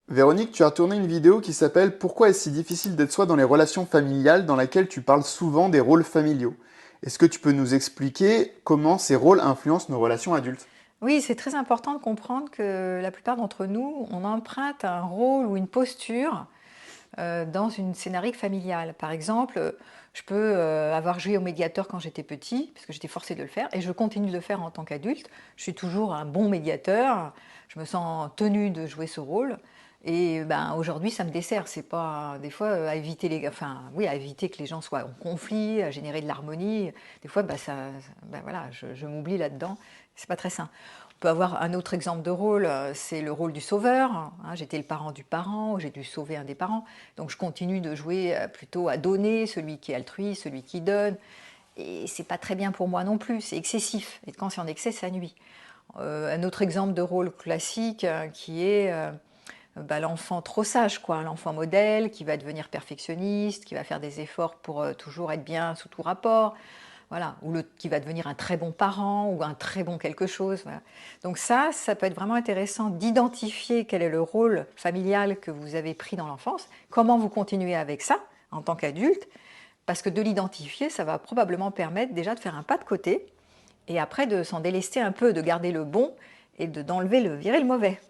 Véronique, tu as tourné une vidéo qui s'appelle «Pourquoi est-ce si difficile d'être soi dans les relations familiales?» dans laquelle tu parles souvent des rôles familiaux. Est-ce que tu peux nous expliquer comment ces rôles influencent nos relations adultes? Oui, c'est très important de comprendre que la plupart d'entre nous, on emprunte un rôle ou une posture dans une scénarique familiale. Par exemple, je peux avoir joué au médiateur quand j'étais petit, parce que j'étais forcée de le faire, et je continue de le faire en tant qu'adulte. Je suis toujours un bon médiateur, je me sens tenue de jouer ce rôle. Et ben, aujourd'hui, ça me dessert. C'est pas des fois à éviter enfin, oui, à éviter que les gens soient en conflit, à générer de l'harmonie. Des fois, ben voilà, je m'oublie là-dedans. C'est pas très sain. On peut avoir un autre exemple de rôle, c'est le rôle du sauveur. Hein, j'étais le parent du parent, j'ai dû sauver un des parents. Donc je continue de jouer plutôt à donner, celui qui est altruiste, celui qui donne. Et c'est pas très bien pour moi non plus, c'est excessif. Et quand c'est en excès, ça nuit. Un autre exemple de rôle classique qui est bah, l'enfant trop sage, quoi, l'enfant modèle qui va devenir perfectionniste, qui va faire des efforts pour toujours être bien sous tout rapport, voilà, ou qui va devenir un très bon parent ou un très bon quelque chose. Voilà. Donc ça peut être vraiment intéressant d'identifier quel est le rôle familial que vous avez pris dans l'enfance, comment vous continuez avec ça en tant qu'adulte, parce que de l'identifier, ça va probablement permettre déjà de faire un pas de côté et après de s'en délester un peu, de garder le bon et d'enlever virer le mauvais.